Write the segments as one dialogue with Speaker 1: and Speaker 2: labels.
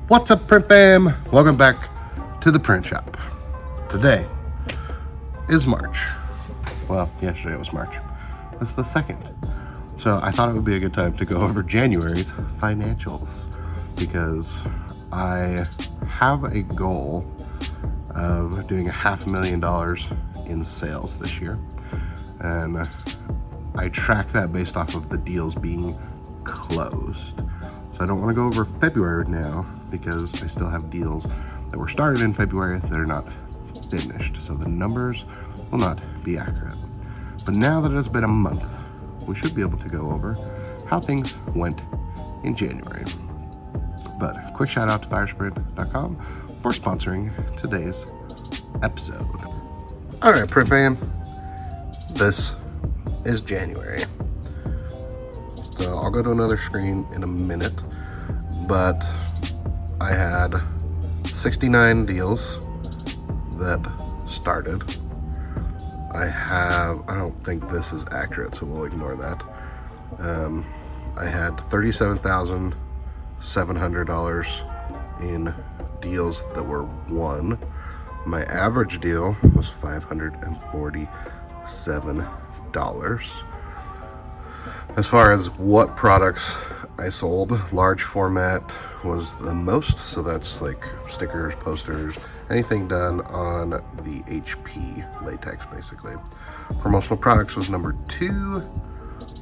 Speaker 1: What's up, print fam? Welcome back to the print shop. Today is March. Well, yesterday was March. It's the 2nd. So I thought it would be a good time to go over January's financials because I have a goal of doing $500,000 in sales this year. And I track that based off of the deals being closed. So I don't want to go over February now because I still have deals that were started in February that are not finished. So the numbers will not be accurate. But now that it's been a month, we should be able to go over how things went in January. But a quick shout out to firesprint.com for sponsoring today's episode. All right, print fam, this is January. So I'll go to another screen in a minute, but I had 69 deals that started. I don't think this is accurate, so we'll ignore that. I had $37,700 in deals that were won. My average deal was $547. As far as what products I sold, large format was the most, so that's like stickers, posters, anything done on the HP latex basically. Promotional products was number 2,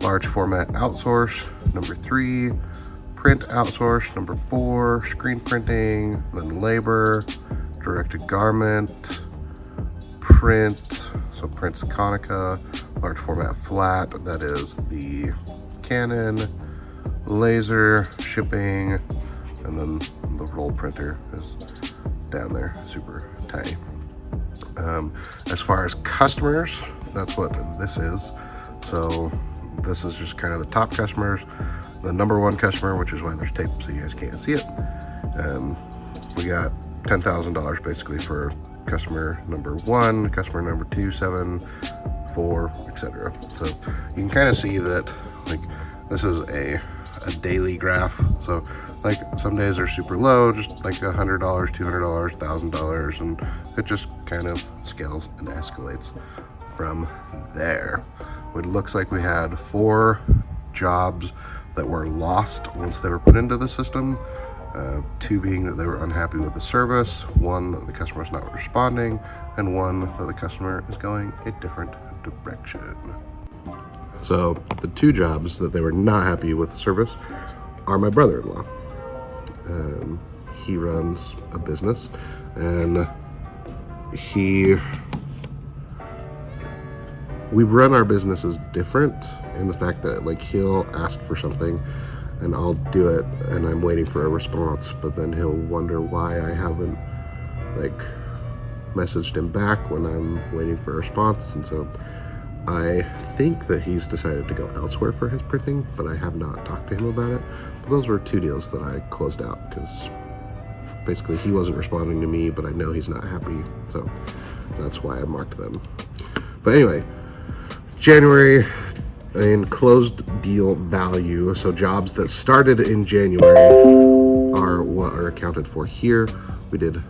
Speaker 1: large format outsource, number 3, print outsource, number 4, screen printing, then labor, direct to garment, print, so print's Konica, large format flat, that is the Canon, laser, shipping, and then the roll printer is down there, super tiny. As far as customers, that's what this is. So this is just kind of the top customers. The number 1 customer, which is why there's tape so you guys can't see it. We got $10,000 basically for customer number 1, customer number 2, 7, 4, etc. So you can kind of see that like this is a daily graph. So like some days are super low, just like $100, $200, $1,000, and it just kind of scales and escalates from there. It looks like we had 4 jobs that were lost once they were put into the system. 2 being that they were unhappy with the service, 1 that the customer is not responding, and 1 that the customer is going a different direction. So the 2 jobs that they were not happy with the service are my brother-in-law. He runs a business, and we run our businesses different in the fact that like he'll ask for something and I'll do it and I'm waiting for a response, but then he'll wonder why I haven't like messaged him back when I'm waiting for a response. And so I think that he's decided to go elsewhere for his printing, but I have not talked to him about it. But those were 2 deals that I closed out because basically he wasn't responding to me, but I know he's not happy, so that's why I marked them. But anyway, January in closed deal value, so jobs that started in January are what are accounted for here. We did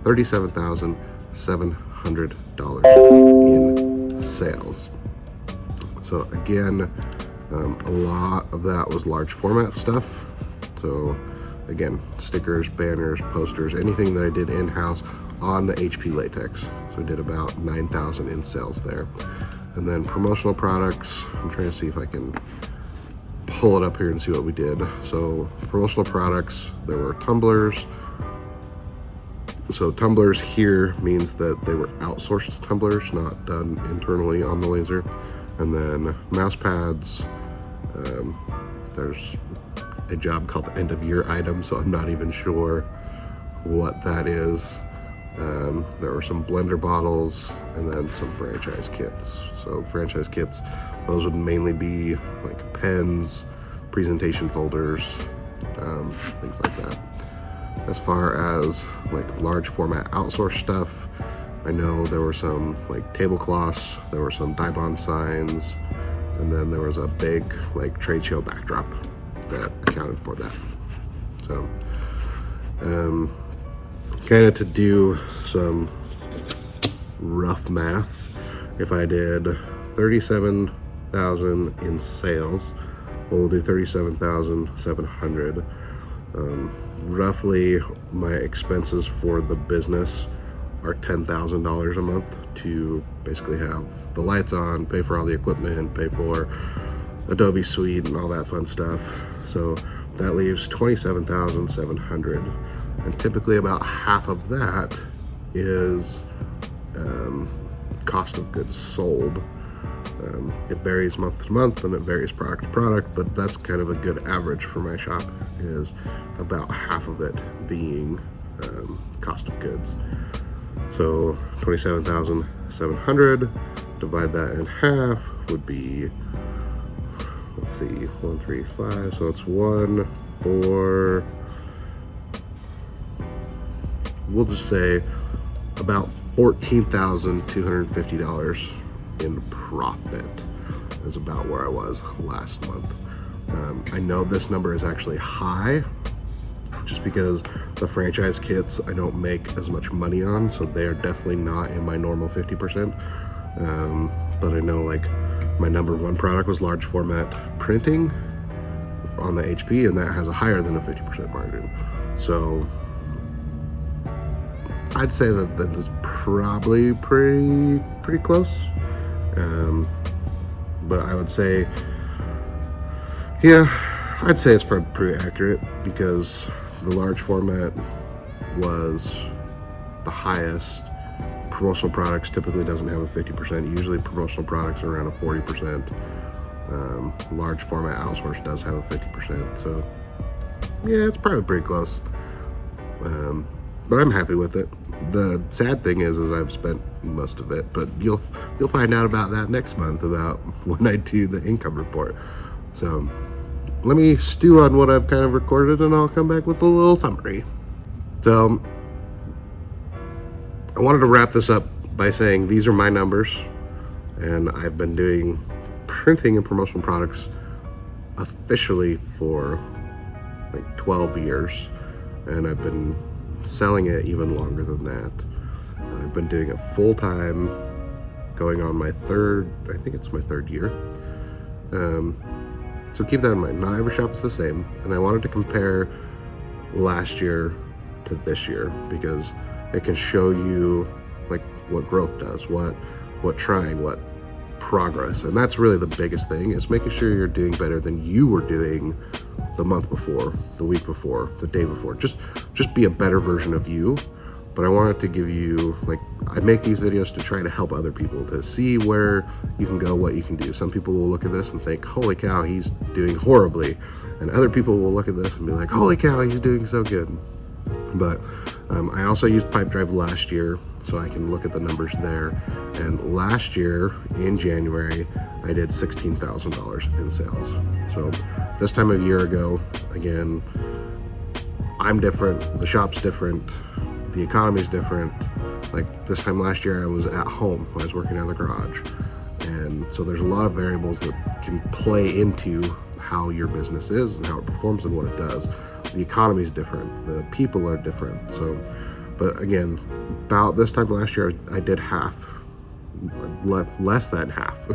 Speaker 1: $37,700 in sales. So again, a lot of that was large format stuff. So again, stickers, banners, posters, anything that I did in-house on the HP latex. So we did about 9,000 in sales there. And then promotional products, I'm trying to see if I can pull it up here and see what we did. So promotional products, there were tumblers. So tumblers here means that they were outsourced tumblers, not done internally on the laser. And then mouse pads, there's a job called end of year item, so I'm not even sure what that is. There were some blender bottles and then some franchise kits. So franchise kits, those would mainly be like pens, presentation folders, things like that. As far as like large format outsourced stuff, I know there were some like tablecloths, there were some Dibond signs, and then there was a big like trade show backdrop that accounted for that. So Kind of to do some rough math, if I did 37,000 in sales, we'll do 37,700. Roughly my expenses for the business are $10,000 a month to basically have the lights on, pay for all the equipment, pay for Adobe Suite and all that fun stuff. So that leaves 27,700, and typically about half of that is cost of goods sold. It varies month to month and it varies product to product, but that's kind of a good average for my shop, is about half of it being cost of goods. So 27,700, divide that in half would be, let's see, 135, so it's 1, 4, we'll just say about $14,250 in profit is about where I was last month. I know this number is actually high just because the franchise kits I don't make as much money on, so they're definitely not in my normal 50%. But I know like my number one product was large format printing on the HP, and that has a higher than a 50% margin. So I'd say that is probably pretty close. But I would say, yeah, I'd say it's probably pretty accurate, because the large format was the highest. Promotional products typically doesn't have a 50%. Usually promotional products are around a 40%. Large format outsource does have a 50%. So yeah, it's probably pretty close. But I'm happy with it. The sad thing is I've spent most of it, but you'll find out about that next month, about when I do the income report. So let me stew on what I've kind of recorded, and I'll come back with a little summary. So I wanted to wrap this up by saying these are my numbers, and I've been doing printing and promotional products officially for like 12 years, and I've been selling it even longer than that. I've been doing it full time, going on my third, I think it's my third year. So keep that in mind. Not every shop is the same, and I wanted to compare last year to this year, because it can show you like what growth does, what trying, what progress. And that's really the biggest thing, is making sure you're doing better than you were doing the month before, the week before, the day before. Just be a better version of you. But I wanted to give you, like, I make these videos to try to help other people, to see where you can go, what you can do. Some people will look at this and think, holy cow, he's doing horribly. And other people will look at this and be like, holy cow, he's doing so good. But I also used Pipedrive last year, so I can look at the numbers there. And last year in January, I did $16,000 in sales. So this time of year ago, again, I'm different, the shop's different, the economy's different. Like this time last year, I was at home, I was working out of the garage. And so there's a lot of variables that can play into how your business is and how it performs and what it does. The economy's different, the people are different. So, but again, about this time last year, I did half, less than half.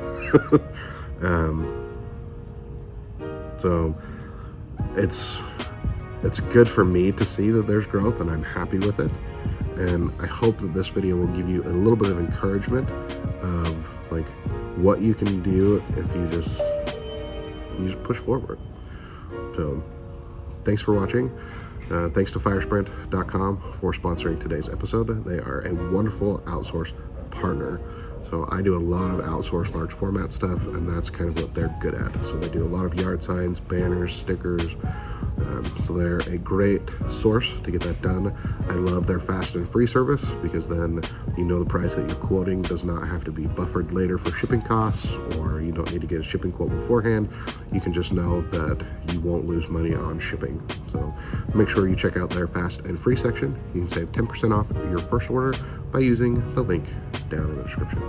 Speaker 1: So it's good for me to see that there's growth, and I'm happy with it. And I hope that this video will give you a little bit of encouragement of like what you can do if you just push forward. So thanks for watching. Thanks to firesprint.com for sponsoring today's episode. They are a wonderful outsource partner. So I do a lot of outsourced large format stuff, and that's kind of what they're good at. So they do a lot of yard signs, banners, stickers. So they're a great source to get that done. I love their fast and free service, because then you know the price that you're quoting does not have to be buffered later for shipping costs, or you don't need to get a shipping quote beforehand. You can just know that you won't lose money on shipping. So make sure you check out their fast and free section. You can save 10% off your first order by using the link down in the description.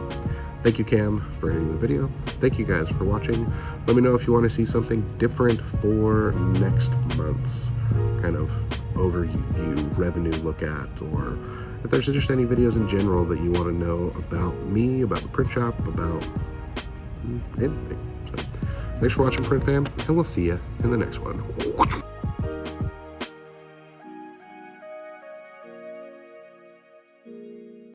Speaker 1: Thank you, Cam, for editing the video. Thank you guys for watching. Let me know if you want to see something different for next month's kind of overview, revenue look at, or if there's just any videos in general that you want to know about me, about the print shop, about anything. So, thanks for watching, Print Fam, and we'll see you in the next one.